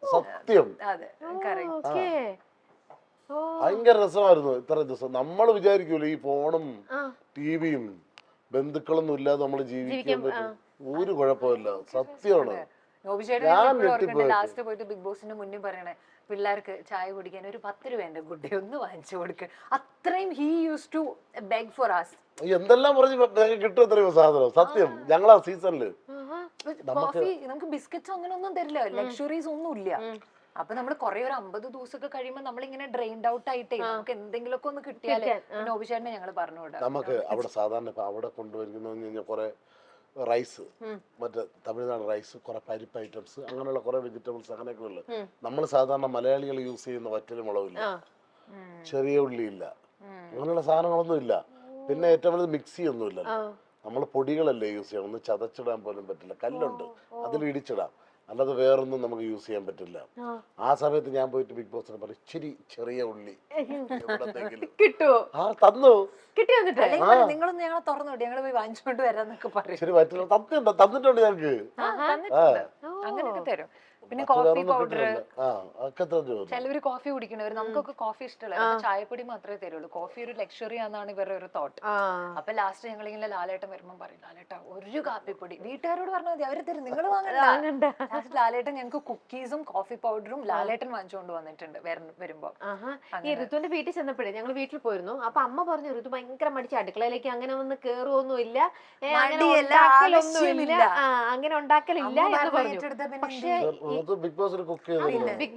സത്യം ഭയങ്കര രസമായിരുന്നു. ഇത്ര ദിവസം നമ്മൾ വിചാരിക്കൂല ഈ ഫോണും ടിവിയും ബന്ധുക്കളൊന്നും ഇല്ലാതെ നമ്മൾ ജീവിക്കാൻ പറ്റും. ഒരു കുഴപ്പമില്ല. സത്യമാണ്. ലാസ്റ്റ് പോയിട്ട് ബിഗ് ബോസിന്റെ മുന്നിൽ പറയണേ, പിള്ളേർക്ക് ചായ കുടിക്കാൻ ഒരു 10 രൂപേന്റെ ഗുഡ് ഒന്ന് വാങ്ങിച്ചു കൊടുക്കുക. അത്രയും he used to beg for us. എന്തെല്ലാം പറഞ്ഞ് കിട്ടും എത്രയോ സാധനം. സത്യം. ഞങ്ങളാ സീസണില് കോഫി, നമുക്ക് ബിസ്ക്കറ്റ്സ് അങ്ങനെ ഒന്നും തരില്ല, ലക്ഷറീസ് ഒന്നും ഇല്ല. അപ്പൊ നമ്മൾ കുറെ ഒരു 50 ദിവസമൊക്കെ കഴിയുമ്പോൾ നമ്മളിങ്ങനെ ഡ്രെയിൻഡ് ഔട്ട് ആയിട്ടേ നമുക്ക് എന്തെങ്കിലുമൊക്കെ ഒന്ന് കിട്ടിയാലേ. നോബിചേട്ടനെ ഞങ്ങൾ പറഞ്ഞുവിടാം. നമുക്ക് അവിടെ സാധാരണ അവിടെ കൊണ്ടുവരുന്ന കുറെ റൈസ്, മറ്റേ തമിഴ്നാട് റൈസ്, കുറെ പരിപ്പ് ഐറ്റംസ്, അങ്ങനെയുള്ള കുറെ വെജിറ്റബിൾസ്, അങ്ങനെയൊക്കെ ഉള്ളു. നമ്മൾ സാധാരണ മലയാളികൾ യൂസ് ചെയ്യുന്ന വറ്റൽ മുളകില്ല, ചെറിയ ഉള്ളിയില്ല, അങ്ങനെയുള്ള സാധനങ്ങളൊന്നും ഇല്ല. പിന്നെ ഏറ്റവും വലുത് മിക്സി ഒന്നുമില്ല. നമ്മൾ പൊടികളല്ലേ യൂസ് ചെയ്യാം. ഒന്ന് ചതച്ചിടാൻ പോലും പറ്റില്ല. കല്ലുണ്ട്, അതിൽ ഇടിച്ചിടാം. അല്ലാതെ വേറൊന്നും നമുക്ക് യൂസ് ചെയ്യാൻ പറ്റില്ല. ആ സമയത്ത് ഞാൻ പോയിട്ട് ബിഗ് ബോസിനെ പറയും, ഇച്ചിരി ചെറിയ ഉള്ളി കിട്ടുമോ? ആ തന്നു. നിങ്ങളൊന്ന് ഞങ്ങളെ തുറന്നു വിട്ടു, ഞങ്ങള് പോയി വാങ്ങിച്ചോണ്ട് വരാന്നൊക്കെ പറയും. ശരി, തന്നിട്ടുണ്ട് ഞങ്ങൾക്ക്. അങ്ങനെയൊക്കെ തരും. പിന്നെ കോഫി പൗഡർ, ചിലവര് ചിലവര് കോഫി കുടിക്കണവര്. നമുക്കൊക്കെ കോഫി ഇഷ്ടമല്ല, ചായപ്പൊടി മാത്രമേ തരുള്ളൂ. കോഫി ഒരു ലക്ഷറി ആണെന്നാണ് ഇവരുടെ ഒരു തോട്ട്. അപ്പൊ ലാസ്റ്റ് ഞങ്ങൾ ഇങ്ങനെ ലാലേട്ടൻ വരുമ്പോ പറയും, ലാലേട്ട ഒരു കാപ്പിപ്പൊടി വീട്ടുകാരോട് പറഞ്ഞാൽ മതി, അവര് തരും, നിങ്ങൾ വാങ്ങണ്ട. ലാസ്റ്റ് ലാലേട്ടൻ ഞങ്ങൾക്ക് കുക്കീസും കോഫി പൗഡറും ലാലേട്ടൻ വാങ്ങിച്ചുകൊണ്ട് വന്നിട്ടുണ്ട് വരുമ്പോ. ഈ ഋതുവിന്റെ വീട്ടിൽ ചെന്നപ്പോഴേ ഞങ്ങൾ വീട്ടിൽ പോയിരുന്നു. അപ്പൊ അമ്മ പറഞ്ഞു, ഋതു ഭയങ്കര മടിച്ച അടുക്കളയിലേക്ക് അങ്ങനെ വന്ന് കേറുവൊന്നുമില്ല, അങ്ങനെ ഉണ്ടാക്കലില്ല എന്ന് പറഞ്ഞു. പക്ഷേ ബിഗ്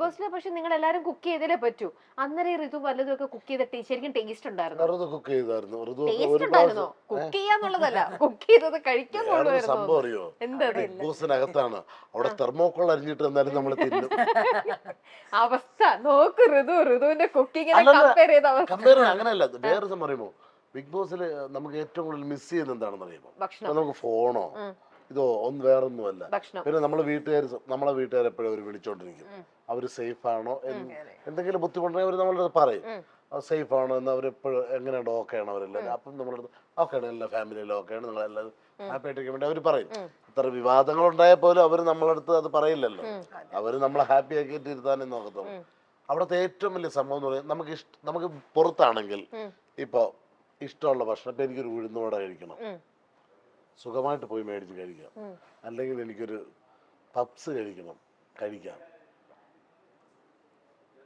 ബോസിലെ പക്ഷെ നിങ്ങൾ എല്ലാരും കുക്ക് ചെയ്തേ പറ്റൂ. അന്നേരം ഋതു വല്ലതും ഒക്കെ കുക്ക് ചെയ്തിട്ട് ശരിക്കും ടേസ്റ്റ് ഉണ്ടായിരുന്നു. ടേസ്റ്റ് ഉണ്ടായിരുന്നോ? കുക്ക് ചെയ്യാന്നുള്ളതല്ല, കുക്ക് ചെയ്തത് കഴിക്കാൻ സംഭവം എന്താ ബിഗ് ബോസിനകത്താണ്. അവിടെ തെർമോക്കോൾ അരിഞ്ഞിട്ട് എന്നാലും നമ്മൾ തിന്നും. അവസ്ഥ നോക്ക് ഋതുവിന്റെ കുക്കിങ്ങിനെ കമ്പയർ ചെയ്ത അങ്ങനെയല്ല. വേറെ പറയുമ്പോ ബിഗ് ബോസിൽ നമുക്ക് ഏറ്റവും കൂടുതൽ മിസ് ചെയ്യുന്നത് എന്താണെന്ന് അറിയുമോ? ഭക്ഷണം. നമുക്ക് ഫോണോ ഇതോ ഒന്നും വേറൊന്നുമല്ല. ഭക്ഷണം. പിന്നെ നമ്മളെ വീട്ടുകാർ എപ്പോഴും അവർ വിളിച്ചോണ്ടിരിക്കും. അവർ സേഫ് ആണോ, എന്തെങ്കിലും ബുദ്ധിമുട്ടുണ്ടെങ്കിൽ അവർ നമ്മളടുത്ത് പറയും സേഫ് ആണോ എന്ന്. അവരെപ്പോഴും എങ്ങനെയുണ്ട്, ഓക്കെ ആണോ അവരെല്ലാവരും. അപ്പം നമ്മളടുത്ത് ഓക്കെ ആണ്, എല്ലാ ഫാമിലിയിലും ഓക്കെ ആണ്, നിങ്ങളെല്ലാവരും ഹാപ്പി ആയിട്ടിരിക്കാൻ വേണ്ടി അവർ പറയും. ഇത്ര വിവാദങ്ങൾ ഉണ്ടായാൽ പോലും അവർ നമ്മളടുത്ത് അത് പറയില്ലല്ലോ. അവർ നമ്മളെ ഹാപ്പി ആക്കിയിട്ട് ഇരുത്താനേ നോക്കത്തുള്ളൂ. അവിടുത്തെ ഏറ്റവും വലിയ സംഭവം എന്ന് പറയുന്നത് നമുക്ക് പുറത്താണെങ്കിൽ ഇപ്പോൾ ഇഷ്ടമുള്ള ഭക്ഷണം, ഇപ്പം എനിക്കൊരു ഉഴുന്നുവട കഴിക്കണം, സുഖമായിട്ട് പോയി മേടിച്ച് കഴിക്കാം. അല്ലെങ്കിൽ എനിക്കൊരു പപ്സ് കഴിക്കാം.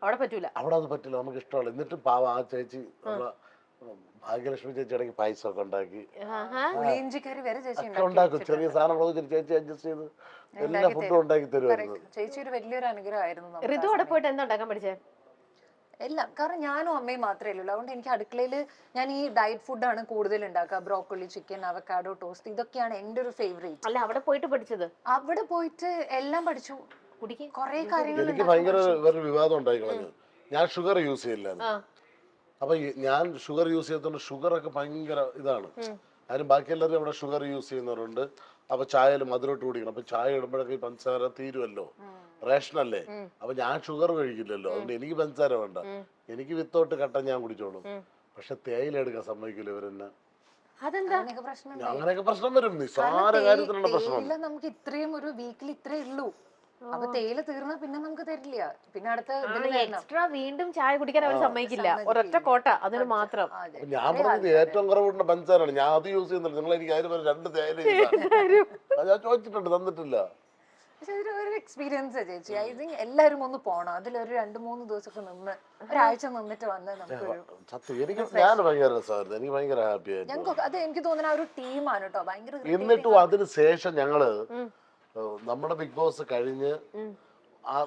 അവിടെ പറ്റൂല. അവിടെ അത് പറ്റില്ല, നമുക്ക് ഇഷ്ടമല്ല. എന്നിട്ടും പാവം ആ ചേച്ചി, നമ്മളെ ഭാഗ്യലക്ഷ്മി ചേച്ചി ഇടയ്ക്ക് പായസമൊക്കെ ഉണ്ടാക്കി ഉണ്ടാക്കും. ചെറിയ സാധനങ്ങളൊക്കെ ചേച്ചി അഡ്ജസ്റ്റ് ചെയ്ത് എല്ലാ ഫുഡും ഉണ്ടാക്കി തരുമായിരുന്നു. ചേച്ചി ഒരു വലിയൊരു അനുഗ്രഹമായിരുന്നു. ഋതു അവിടെ പോയിട്ട് എന്താ ഉണ്ടാക്കാൻ പഠിച്ചേ? എല്ലാം. കാരണം ഞാനും അമ്മയും മാത്രമേ ഉള്ളൂ. അതുകൊണ്ട് എനിക്ക് അടുക്കളയിൽ ഞാൻ ഈ ഡയറ്റ് ഫുഡാണ് കൂടുതൽ ഉണ്ടാക്കുക. ബ്രോക്കോളി, ചിക്കൻ, അവക്കാഡോ ടോസ്റ്റ്, ഇതൊക്കെയാണ് എൻ്റെ ഒരു ഫേവറേറ്റ്. അല്ല, അവിടെ പോയിട്ട് പഠിച്ചത്? അവിടെ പോയിട്ട് എല്ലാം പഠിച്ചു. കുറെ കാര്യങ്ങൾ എനിക്ക് ഭയങ്കര വേറെ വിവാദം ഉണ്ടായി കളഞ്ഞു. ഞാൻ ഷുഗർ യൂസ് ചെയ്യില്ലായിരുന്നു. അപ്പൊ ഞാൻ ഷുഗർ യൂസ് ചെയ്യാത്തതുകൊണ്ട് ഷുഗറൊക്കെ ഭയങ്കര ഇതാണ്. അതിന് ബാക്കി എല്ലാവരും അവിടെ ഷുഗർ യൂസ് ചെയ്യുന്നവരുണ്ട്. അപ്പൊ ചായയിൽ മധുരമിട്ട് കുടിക്കണം. അപ്പൊ ചായ ഇടുമ്പോഴൊക്കെ ഈ പഞ്ചസാര തീരുമല്ലോ, റേഷനല്ലേ. അപ്പൊ ഞാൻ ഷുഗർ കഴിക്കില്ലല്ലോ, അതുകൊണ്ട് എനിക്ക് പഞ്ചസാര വേണ്ട. എനിക്ക് വിത്തൗട്ട് കട്ടൻ ഞാൻ കുടിച്ചോളും. പക്ഷെ തേയില എടുക്കാൻ സമ്മതിക്കില്ല ഇവരെന്നെ. അങ്ങനെയൊക്കെ പ്രശ്നം വരും. നിസ്സാര കാര്യത്തിലുള്ള പ്രശ്നം. നമുക്ക് ഇത്രയും ഒരു വീക്കിൽ ഇത്രേ ഉള്ളൂ. അപ്പൊ തേയില തീർന്നാ പിന്നെ നമുക്ക് തരില്ല. പിന്നെ അടുത്ത എക്സ്ട്രാ വീണ്ടും ചായ കുടിക്കാൻ അവർ സമ്മതിക്കില്ല. ഒരൊറ്റ കോട്ട അതിന് മാത്രം. ഞാൻ പറഞ്ഞത് ഏറ്റവും കുറവുള്ള പഞ്ചസാരാണ്. ഞാൻ അത് യൂസ് ചെയ്യുന്നില്ല. നിങ്ങൾ എനിക്ക് അതിന് 2 തേയില ഞാൻ ചോദിച്ചിട്ടുണ്ട്, തന്നിട്ടില്ല. പക്ഷെ ഒരു എക്സ്പീരിയൻസ് ചേച്ചി. ഐ തിങ്ക് എല്ലാരും ഒന്ന് പോണം. അതിലൊരു 2-3 ദിവസമൊക്കെ നിന്ന് ഒരാഴ്ച നിന്നിട്ട് വന്ന് ഞാൻ ഭയങ്കര രസമായിരുന്നു. എനിക്ക് ഭയങ്കര ഹാപ്പി ആയിരുന്നു. ഞങ്ങൾക്ക് അത് എനിക്ക് തോന്നുന്ന ഒരു ടീമാണ് കേട്ടോ, ഭയങ്കര. എന്നിട്ടും അതിന് ശേഷം ഞങ്ങള് നമ്മുടെ ബിഗ് ബോസ് കഴിഞ്ഞ്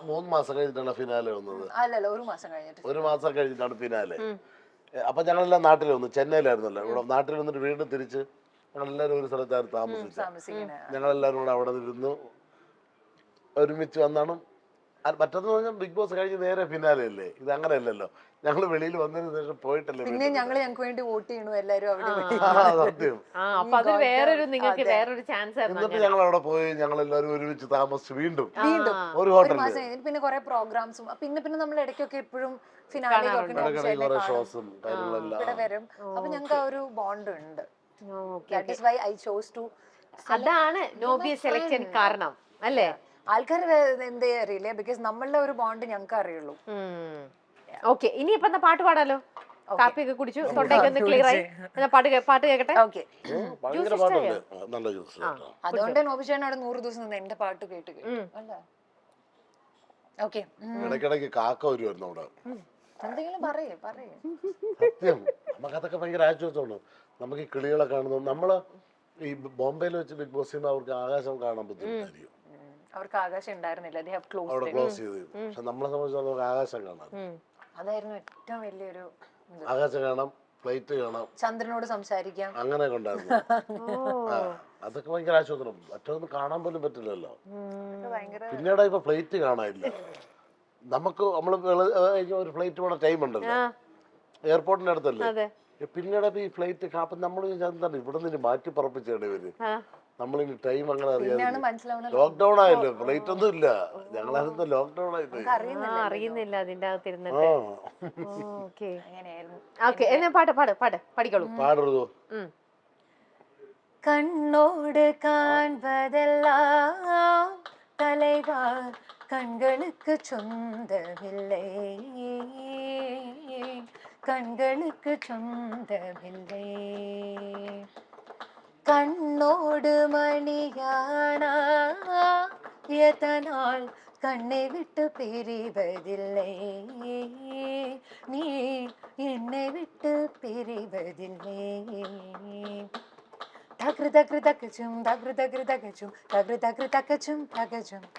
3 മാസം കഴിഞ്ഞിട്ടാണ് ഫിനാലെ വന്നത്. അല്ലല്ലോ, 1 മാസം കഴിഞ്ഞിട്ട്. 1 മാസം കഴിഞ്ഞിട്ടാണ് ഫിനാലെ. അപ്പൊ ഞങ്ങളെല്ലാം നാട്ടിൽ വന്നു, ചെന്നൈയിലായിരുന്നല്ലോ. ഇവിടെ നാട്ടിൽ വന്നിട്ട് വീണ്ടും തിരിച്ച് ഞങ്ങളെല്ലാവരും ഒരു സ്ഥലത്തായിരുന്നു താമസിച്ചത്. ഞങ്ങളെല്ലാവരും കൂടെ അവിടെ ഇരുന്നു ഒരുമിച്ച് വന്നാണ്. മറ്റൊന്ന് പറഞ്ഞാൽ ബിഗ് ബോസ് കഴിഞ്ഞ് നേരെ ഫിനാലെ അല്ലേ. ഇത് അങ്ങനെയല്ലല്ലോ, ഞങ്ങള് വെളിയിൽ വന്നതിന് ശേഷം പോയിട്ടല്ലേ. പിന്നെ ഞങ്ങൾക്ക് വേണ്ടി വോട്ട് ചെയ്യണു എല്ലാരും അവിടെ. സത്യം. എന്നിട്ട് ഞങ്ങൾ അവിടെ പോയി, ഞങ്ങൾ എല്ലാവരും ഒരുമിച്ച് താമസിച്ച് വീണ്ടും ഒരു ഹോട്ടലിൽ. പിന്നെ കുറെ പ്രോഗ്രാംസും പിന്നെ നമ്മൾ ഇടയ്ക്കൊക്കെ എപ്പോഴും ഫിനാലിലൊക്കെ വരും. അപ്പൊ ഞങ്ങൾക്ക് ആ ഒരു ബോണ്ട് ഉണ്ട്. That is why I chose to. അതാണ് നോബി സെലക്ഷൻ കാരണം അല്ലേ? ആൾക്കാർ എന്തേ അറിയില്ലേ, ബിക്കോസ് നമ്മളുടെ ഒരു ബോണ്ട് ഞങ്ങൾക്ക് അറിയുള്ളൂ. ഓക്കെ, ഇനി ഇപ്പൊ പാട്ട് പാടാലോ. കാപ്പിയൊക്കെ കുടിച്ചു, തൊണ്ടയൊക്കെ ഒന്ന് ക്ലിയർ ആയി. പാട്ട് കേക്കട്ടെ. ഓക്കെ, അതുകൊണ്ട് നോബിച്ചേട്ടൻ അവിടെ 100 ദിവസം നിന്ന് എന്റെ പാട്ട് കേട്ട് അല്ലേ. ഓക്കെ, ഇടയ്ക്കിടയ്ക്ക് കാക്ക വരുമായിരുന്നു അവിടെ. എന്തെങ്കിലും പറയേ. സത്യം, നമുക്കതൊക്കെ ഭയങ്കര ആശ്വാസമാണ്. നമുക്ക് ഈ കിളികളെ കാണുന്നു. നമ്മള് ഈ ബോംബെയിൽ വെച്ച് ബിഗ് ബോസ് അവർക്ക് ആകാശം കാണാൻ ബുദ്ധിമുട്ടായിരിക്കും. അവർക്ക് ആകാശം ഉണ്ടായിരുന്നില്ല, അവിടെ ക്ലോസ് ചെയ്തു. പക്ഷെ നമ്മളെ സംബന്ധിച്ചിടത്തോളം ആകാശം കാണാം. അതായിരുന്നു ഏറ്റവും വലിയൊരു. ആകാശം കാണാം, ഫ്ലൈറ്റ് കാണാം, ചന്ദ്രനോട് സംസാരിക്കാം, അങ്ങനെയൊക്കെ ഉണ്ടായിരുന്നു. അതൊക്കെ ഭയങ്കര ആശ്വാസം. മറ്റൊന്നും കാണാൻ പോലും പറ്റില്ലല്ലോ. പിന്നീട് ഇപ്പൊ ഫ്ലൈറ്റ് കാണാനില്ല. നമുക്ക് ഒരു ഫ്ലൈറ്റ് പോണ ടൈം ഉണ്ടല്ലോ, എയർപോർട്ടിന്റെ അടുത്തല്ലേ. പിന്നീട് ഈ ഫ്ലൈറ്റ് അപ്പൊ നമ്മൾ എന്താണ് ഇവിടെ നിന്ന് മാറ്റി പറപ്പിച്ചാണ് ഇവര്. നമ്മളിനി ടൈം അങ്ങനെ അറിയാം. ലോക്ക്ഡൌൺ ആയല്ലോ, ഫ്ലൈറ്റ് ഒന്നും ഇല്ല. ഞങ്ങളായിരുന്നു ലോക്ക്ഡൌൺ ആയിട്ട് അറിയുന്നില്ല അതിന്റെ അകത്തിരുന്നിട്ട്. പാടുള്ളൂ. കണ്ണോട് കാൺപതെല്ലാം തലൈവാ കൺகளுக்கு சொந்தமில்லை, கண்களுக்கு சொந்தமில்லை. கண்ணோடு மணியானா எதனால் கண்ணை விட்டு பிரிவதில்லை, நீ என்னை விட்டு பிரிவதில்லை. தக்ரு தக்ரு தக்கச்சும் தக்ரு தக்ரு தக்கச்சும் தக்ரு தக்ரு தக்கச்சும் தகஜம்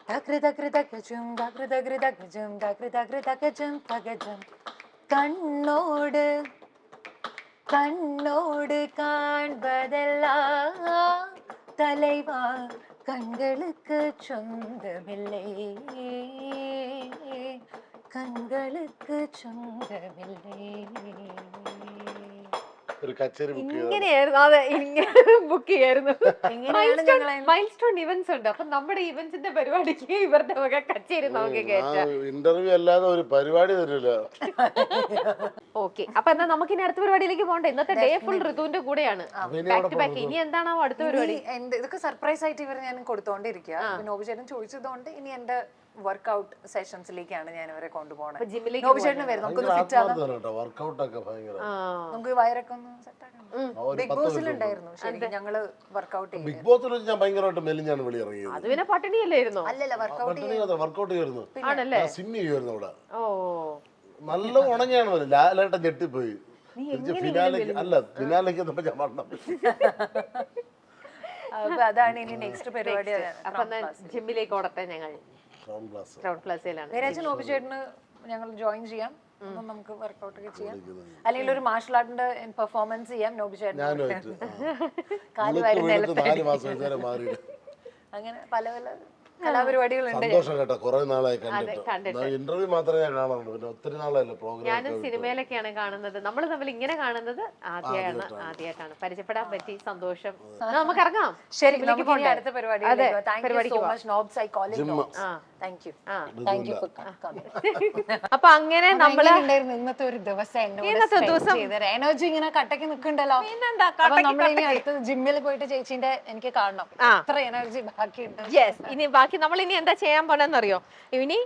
தக்ரு தக்ரு தக்கச்சும் தக்ரு தக்ரு தக்கச்சும் தக்ரு தக்ரு தக்கச்சும் தகஜம். கண்ணோடு கண்ணோடு காண்பதெல்லாம் தலைவா கண்களுக்கு சொந்தமில்லை, கண்களுக்கு சொந்தமில்லை. ഒരു കച്ചേരി ബുക്ക് ചെയ്തു. ഇങ്ങനെയായിരുന്നു, അതെ, ഇങ്ങനെ ബുക്ക് ചെയ്യായിരുന്നു. മൈൽ സ്റ്റോൺ ഇവന്റ്സ് ഉണ്ട്. അപ്പൊ നമ്മുടെ ഇവന്റ്സിന്റെ പരിപാടിക്ക് ഇവരുടെ വക കച്ചേരി നമുക്ക് കേട്ടാം. ഇന്റർവ്യൂ അല്ലാതെ ഒരു പരിപാടി തരില്ല. ഓക്കെ, അപ്പൊ എന്നാ നമുക്ക് ഇനി അടുത്ത പരിപാടിയിലേക്ക് പോകണ്ടേ? ഇന്നത്തെ ഡേ ഫുൾ ഋതുവിന്റെ കൂടെയാണ്, ബാക്ക് ടു ബാക്ക്. ഇനി എന്താണോ അടുത്ത പരിപാടി? ഇതൊക്കെ സർപ്രൈസ് ആയിട്ട് ഇവർ ഞാൻ കൊടുത്തോണ്ടിരിക്കുക. നോബി ചേട്ടൻ ചോദിച്ചതുകൊണ്ട് ഇനി എന്റെ വർക്ക്ഔട്ട് സെഷൻസിലേക്കാണ് ഞാൻ ഇവരെ കൊണ്ടുപോകണത്. ജിമ്മിലേക്ക് നോബി ചേട്ടന് വരും, നമുക്കൊന്ന് ഫിറ്റ് ആകാം, വർക്കൗട്ടൊക്കെ ഭയങ്കര. നമുക്ക് വയറൊക്കെ ഒന്ന് സെറ്റ് ആക്കാം. ബിഗ് ബോസിൽ ഉണ്ടായിരുന്നു ശരിക്കും ഞങ്ങള് വർക്ക്ഔട്ട് ചെയ്യും. ബിഗ് ബോസിൽ ഞാൻ ഭയങ്കരമായിട്ട് മെലിഞ്ഞാണ് വെളി ഇറങ്ങിയത്. അത് പിന്നെ പട്ടിണിയല്ലായിരുന്നു. അല്ലല്ല, വർക്ക്ഔട്ട് ചെയ്യുമായിരുന്നു, ആണല്ലേ? സ്വിം ചെയ്യുമായിരുന്നു അവിടെ. ഓ, നല്ല ഉണങ്ങിയാണ്. ലാലേട്ടൻ ഞെട്ടിപ്പോയി. ഫിനാലേക്ക് ഞാൻ വണ്ണം. അതാണ് ഇനി നെക്സ്റ്റ് പരിപാടി. അപ്പൊ ജിമ്മിലേക്ക് ഓടട്ടെ ഞങ്ങൾ. ക്രൗൺ പ്ലാസയിലാണ്. നോബി ചേട്ടന് ഞങ്ങൾ ജോയിൻ ചെയ്യാം, നമുക്ക് വർക്ക്ഔട്ട് ഒക്കെ ചെയ്യാം, അല്ലെങ്കിൽ ഒരു മാർഷൽ ആർട്ടിന്റെ പെർഫോമൻസ് ചെയ്യാം. നോബി ചേട്ടൻ കാല് വരുന്ന അങ്ങനെ പല പല കലാപരിപാടികളുണ്ട്. സന്തോഷം കേട്ടോ, കുറെ നാളായി കണ്ടിട്ട്. ഇന്റർവ്യൂ മാത്രമേ ഞാൻ കാണുള്ളൂ, പിന്നെ ഒത്തിരി നാളായല്ലോ പ്രോഗ്രാം. ഞാനും സിനിമയിലൊക്കെയാണ് കാണുന്നത്. നമ്മൾ തമ്മിൽ ഇങ്ങനെ കാണുന്നത് ആദ്യമായിട്ടാണ്. പരിചയപ്പെടാൻ പറ്റി, സന്തോഷം. നമുക്ക് ഇറങ്ങാം. ശരി, അടുത്ത പരിപാടി. അപ്പൊ അങ്ങനെ നമ്മള് ഇന്നത്തെ ഒരു ദിവസം എനർജി ഇങ്ങനെ കട്ടക്ക് നിൽക്കണ്ടല്ലോ. അടുത്ത ജിമ്മിൽ പോയിട്ട് ചേച്ചിന്റെ എനിക്ക് കാണണം, അത്ര എനർജി ബാക്കിയുണ്ട്. ഇനി ബാക്കി നമ്മൾ ഇനി എന്താ ചെയ്യാൻ പോണെന്നറിയോ? ഇനി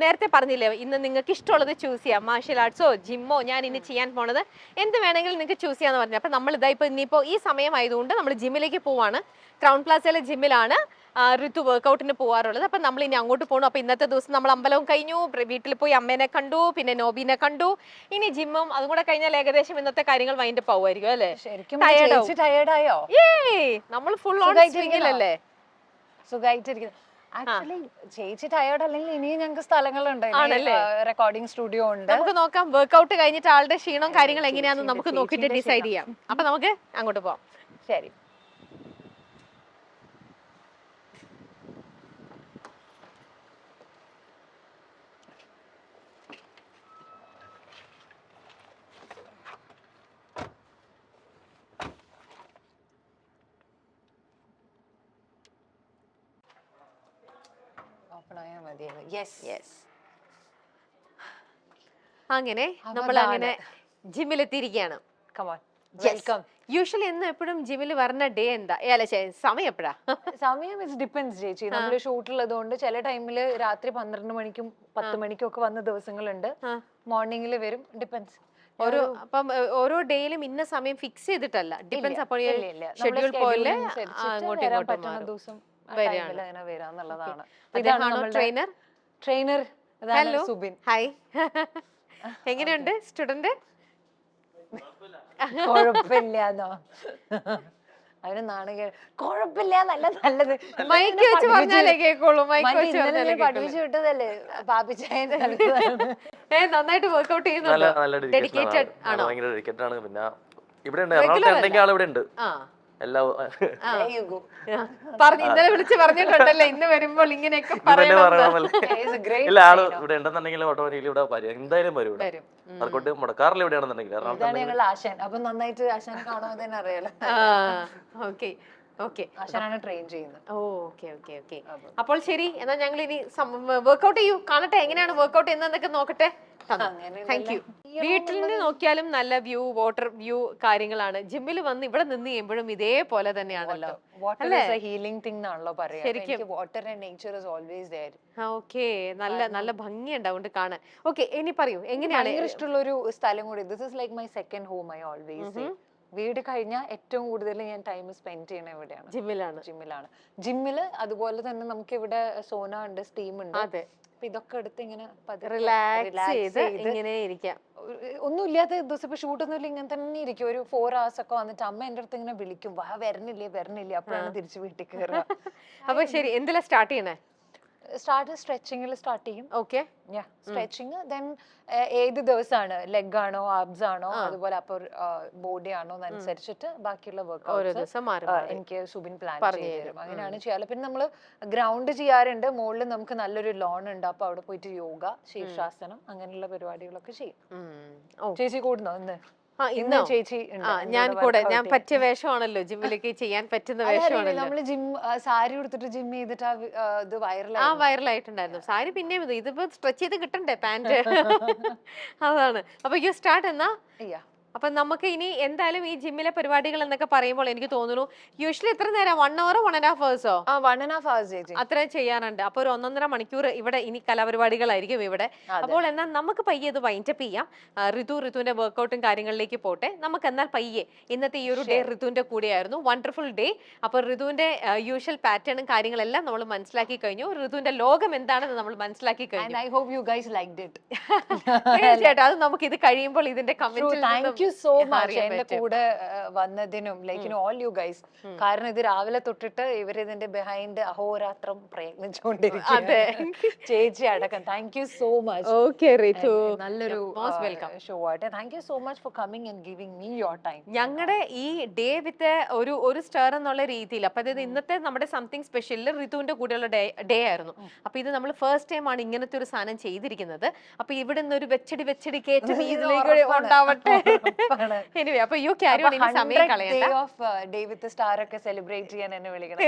നേരത്തെ പറഞ്ഞില്ലേ, ഇന്ന് നിങ്ങൾക്ക് ഇഷ്ടമുള്ളത് ചൂസ് ചെയ്യാം. മാർഷ്യൽ ആർട്സോ ജിമ്മോ ഞാൻ ഇനി ചെയ്യാൻ പോണത് എന്ത് വേണമെങ്കിലും നിങ്ങൾക്ക് ചൂസ് ചെയ്യാന്ന് പറഞ്ഞു. അപ്പൊ നമ്മൾ ഇതാ ഇനിയിപ്പോ ഈ സമയമായതുകൊണ്ട് നമ്മൾ ജിമ്മിലേക്ക് പോവാണ്. ക്രൗൺ പ്ലാസയിലെ ജിമ്മിലാണ് ഋതു വർക്കൗട്ടിന് പോകാറുള്ളത്. അപ്പൊ നമ്മൾ ഇനി അങ്ങോട്ട് പോകണം. അപ്പൊ ഇന്നത്തെ ദിവസം നമ്മൾ അമ്പലവും കഴിഞ്ഞു, വീട്ടിൽ പോയി അമ്മേനെ കണ്ടു, പിന്നെ നോബിനെ കണ്ടു. ഇനി ജിമ്മും അതും കൂടെ കഴിഞ്ഞാൽ ഏകദേശം ഇന്നത്തെ കാര്യങ്ങൾ വൈൻഡപ്പ് ആവുമായിരിക്കും അല്ലേ? ടയർഡായോ? നമ്മൾ ഫുൾ ഓൺ സ്വിംഗിലല്ലേ? സുഖമായിട്ടിരിക്കുന്നു. ആക്ച്വലി ചേച്ചി ടയേർഡ് അല്ലെങ്കിൽ ഇനിയും ഞങ്ങൾക്ക് സ്ഥലങ്ങളുണ്ട്, റെക്കോർഡിംഗ് സ്റ്റുഡിയോ ഉണ്ട്. നമുക്ക് നോക്കാം, വർക്ക്ഔട്ട് കഴിഞ്ഞിട്ട് ആളുടെ ക്ഷീണവും കാര്യങ്ങൾ എങ്ങനെയാണെന്ന് നമുക്ക് നോക്കിയിട്ട് ഡിസൈഡ് ചെയ്യാം. അപ്പൊ നമുക്ക് അങ്ങോട്ട് പോവാം. ശരി. അങ്ങനെ നമ്മൾ അങ്ങനെ ജിമ്മിലെത്തിയിരിക്കുകയാണ്. യൂഷ്വലി എന്നും എപ്പോഴും ജിമ്മിൽ വരുന്ന ഡേ എന്താ? സമയം എപ്പോഴാ? സമയം ഇറ്റ് ഡിപ്പെൻഡ്സ് ചേച്ചി. നമ്മള് ഷൂട്ടുള്ളതുകൊണ്ട് ചില ടൈമില് രാത്രി 12 മണിക്കും 10 മണിക്കും ഒക്കെ വന്ന ദിവസങ്ങളുണ്ട്, മോർണിംഗിൽ വരും. ഡിപ്പെൻഡ്സ്. ഓരോ ഡേയിലും ഇന്ന സമയം ഫിക്സ് ചെയ്തിട്ടല്ല, ഡിപ്പെൻഡ്സ്. അപ്പോൾ ഷെഡ്യൂൾ പോലെ അങ്ങോട്ടും ഇങ്ങോട്ടും ദിവസം വരാന്നുള്ളതാണ്. Trainer hello Subin. ഹായ്, എങ്ങനെയുണ്ട് സ്റ്റുഡന്റ്? കുഴപ്പമില്ലാന്നോ? അവന് നാണകേട്. കുഴപ്പമില്ല, നല്ലത്. മൈക്ക് വെച്ച് പറഞ്ഞാലേ കേൾക്കുള്ളൂ. പഠിപ്പിച്ചു വിട്ടതല്ലേ പാപ്പിച്ചായ. നന്നായിട്ട് വർക്ക്ഔട്ട് ചെയ്യുന്നുണ്ട്. ഡെഡിക്കേറ്റഡ് ആണോ? പിന്നെ ഇവിടെ ഉണ്ട്. ഇന്നലെ വിളിച്ച് പറഞ്ഞിട്ടുണ്ടല്ലേ, ഇന്ന് വരുമ്പോൾ ഇങ്ങനെയൊക്കെ ഇല്ല, ആള് ഇവിടെ ഉണ്ടെന്നുണ്ടെങ്കിൽ ഓട്ടോമാറ്റിക്കലി ഇവിടെ എന്തായാലും വരും. വർക്കൗട്ട് മുടക്കാറില്ല ഇവിടെയാണെന്നുണ്ടെങ്കിൽ. അപ്പൊ നന്നായിട്ട് ആശാനെ കാണുമ്പോൾ തന്നെ അറിയാലോ. ആശാനാണ് ട്രെയിൻ ചെയ്യുന്നത്. അപ്പോൾ ശരി, എന്നാ ഞങ്ങൾ ഇനി വർക്ക്ഔട്ട് ചെയ്യൂ, കാണട്ടെ എങ്ങനെയാണ് വർക്ക്ഔട്ട് എന്നൊക്കെ നോക്കട്ടെ. Thank you. വീട്ടിൽ നിന്ന് നോക്കിയാലും നല്ല വ്യൂ, വാട്ടർ വ്യൂ കാര്യങ്ങളാണ്. ജിമ്മിൽ വന്ന് ഇവിടെ നിന്ന് ചെയ്യുമ്പോഴും ഇതേപോലെ തന്നെയാണല്ലോ. നല്ല ഭംഗിയുണ്ടാവും കാണാൻ. ഓക്കെ, ഇനി പറയൂ എങ്ങനെയാണ്? ഇഷ്ടമുള്ള ഒരു സ്ഥലം കൂടി. This is like my second home. I always വീട് കഴിഞ്ഞാൽ ഏറ്റവും കൂടുതൽ ഞാൻ ടൈം സ്പെൻഡ് ചെയ്യണ എവിടെയാണ്? ജിമ്മിലാണ്. ജിമ്മില് അതുപോലെ തന്നെ നമുക്ക് ഇവിടെ സോന ഉണ്ട്, സ്റ്റീം ഉണ്ട്. അതെ, ഇതൊക്കെ എടുത്ത് ഇങ്ങനെ ഒന്നും ഇല്ലാത്ത ദിവസം ഇപ്പൊ ഷൂട്ടൊന്നുമില്ല, ഇങ്ങനെ തന്നെ ഇരിക്കും. ഒരു 4 hours ഒക്കെ വന്നിട്ട് അമ്മ എന്റെ അടുത്ത് ഇങ്ങനെ വിളിക്കും, വാ വരണില്ലേ, അപ്പോഴാണ് തിരിച്ചു വീട്ടിൽ കയറുക. അപ്പൊ ശരി, എന്തിലാ സ്റ്റാർട്ട് ചെയ്യണേ? സ്ട്രെച്ചിങ്ങിൽ സ്റ്റാർട്ട് ചെയ്യും. Okay, stretching. ദെൻ ഏത് ദിവസമാണ്, ലെഗ് ആണോ ആബ്സ് ആണോ അതുപോലെ അപ്പർ ബോഡി ആണോ എന്നനുസരിച്ചിട്ട് ബാക്കിയുള്ള വർക്ക് എനിക്ക് സുബിൻ പ്ലാൻ ചെയ്തുതരും. അങ്ങനെയാണ് ചെയ്യാറ്. പിന്നെ നമ്മള് ഗ്രൗണ്ട് ചെയ്യാറുണ്ട്. മുകളിൽ നമുക്ക് നല്ലൊരു ലോൺ ഉണ്ട്, അപ്പൊ അവിടെ പോയിട്ട് യോഗ, ശീർഷാസനം അങ്ങനെയുള്ള പരിപാടികളൊക്കെ ചെയ്യും. ചേച്ചി കൂടുന്നോ ഇന്ന്? ഇന്ന് ചേച്ചി ഞാൻ കൂടെ ഞാൻ പറ്റിയ വേഷമാണല്ലോ ജിമ്മിലേക്ക് ചെയ്യാൻ പറ്റുന്ന വേഷമാണല്ലോ. നമ്മള് ജിം സാരി എടുത്തിട്ട് ജിം ചെയ്തിട്ട് ഇത് വൈറലായിട്ടുണ്ടായിരുന്നു സാരി. പിന്നെയും ഇതിപ്പോ സ്ട്രെച്ച് ചെയ്ത് കിട്ടണ്ടേ പാന്റ്. അതാണ്. അപ്പൊ യു സ്റ്റാർട്ട് എന്നാ. അപ്പൊ നമുക്ക് ഇനി എന്തായാലും ഈ ജിമ്മിലെ പരിപാടികൾ എന്നൊക്കെ പറയുമ്പോൾ എനിക്ക് തോന്നുന്നു യൂഷ്വലി എത്ര നേരം 1 hour 1.5 hours അത്ര ചെയ്യാറുണ്ട്. അപ്പൊ ഒരു 1.5 മണിക്കൂർ ഇവിടെ ഇനി കലാപരിപാടികളായിരിക്കും ഇവിടെ. അപ്പോൾ എന്നാൽ നമുക്ക് പയ്യെ ഇത് വൈൻഡപ്പ് ചെയ്യാം. ഋതുവിന്റെ വർക്കൗട്ടും കാര്യങ്ങളിലേക്ക് പോട്ടെ. നമുക്ക് എന്നാൽ പയ്യെ ഇന്നത്തെ ഈ ഒരു ഡേ ഋതുവിന്റെ കൂടെയായിരുന്നു. Wonderful day. അപ്പൊ ഋതുവിന്റെ യൂഷ്വൽ പാറ്റേണും കാര്യങ്ങളെല്ലാം നമ്മൾ മനസ്സിലാക്കി കഴിഞ്ഞു. ഋതുവിന്റെ ലോകം എന്താണെന്ന് നമ്മൾ മനസ്സിലാക്കി കഴിഞ്ഞു. തീർച്ചയായിട്ടും അത് നമുക്ക് ഇത് കഴിയുമ്പോൾ ഇതിന്റെ കമന്റിൽ സോ മച്ച് എന്റെ കൂടെ വന്നതിനും ലൈക്ക് ഓൾ യു ഗൈസ്. കാരണം ഇത് രാവിലെ തൊട്ടിട്ട് ഇവർ ഇതിന്റെ ബിഹൈൻഡ് അഹോരാത്രം പ്രയത്നിച്ചുകൊണ്ടിരിക്കും. ചേച്ചി അടക്കം thank you so much. Okay Ritu, നല്ലൊരു ഷോ ആയിട്ട് thank you so much for coming and giving me your time. ഞങ്ങളുടെ ഈ ഡേ വിത്ത് ഒരു സ്റ്റാർ എന്നുള്ള രീതിയിൽ അപ്പൊ അതായത് ഇന്നത്തെ നമ്മുടെ സംതിങ് സ്പെഷ്യലിൽ ഋതുവിന്റെ കൂടെയുള്ള ഡേ ആയിരുന്നു. അപ്പൊ ഇത് നമ്മൾ ഫസ്റ്റ് ടൈം ആണ് ഇങ്ങനത്തെ ഒരു സാധനം ചെയ്തിരിക്കുന്നത്. അപ്പൊ ഇവിടെ നിന്ന് ഒരു വെച്ചടി കയറ്റം ഇതിലേക്ക് ഉണ്ടാവട്ടെ. Anyway, അപ്പൊ യു ക്യാരി ഓൺ. ഇനി സമയം കളയണ്ട. ഡേ വിത്ത് സ്റ്റാർ ഒക്കെ സെലിബ്രേറ്റ് ചെയ്യാൻ എന്നെ വിളിക്കണം.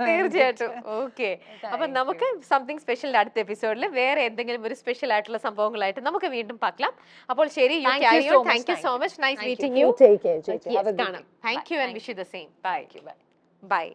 തീർച്ചയായിട്ടും. ഓക്കെ, അപ്പൊ നമുക്ക് സംതിങ് സ്പെഷ്യൽ അടുത്ത എപ്പിസോഡിൽ വേറെ എന്തെങ്കിലും ഒരു സ്പെഷ്യൽ ആയിട്ടുള്ള സംഭവങ്ങളായിട്ട് നമുക്ക് വീണ്ടും പാക്കാം. അപ്പോൾ ശരി, you carry on. Thank you so much. Nice meeting you. Take care. Thank you and wish you the same. Bye. Bye.